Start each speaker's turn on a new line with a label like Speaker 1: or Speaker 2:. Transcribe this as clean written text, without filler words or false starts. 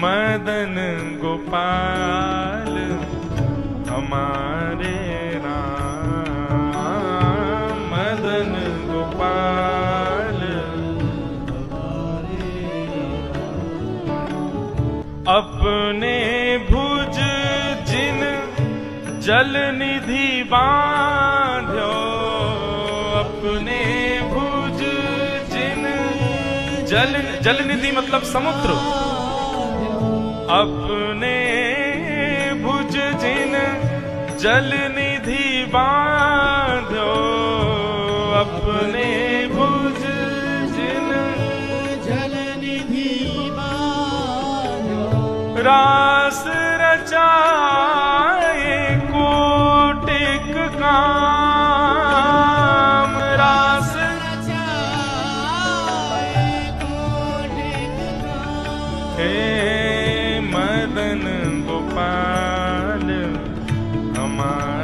Speaker 1: मदन गोपाल हमारे राम, मदन गोपाल हमारे राम। अपने भुज जिन जल निधि बांध्यो, अपने भुज जिन जल निधि मतलब समुद्र, अपने भुज जिन जल निधि बांध्यो, अपने भुज जिन जल निधि बांध्यो। रास रचाए कोटिक काम, रास रचाए कोटिक काम। हे मदन गोपाल हमारे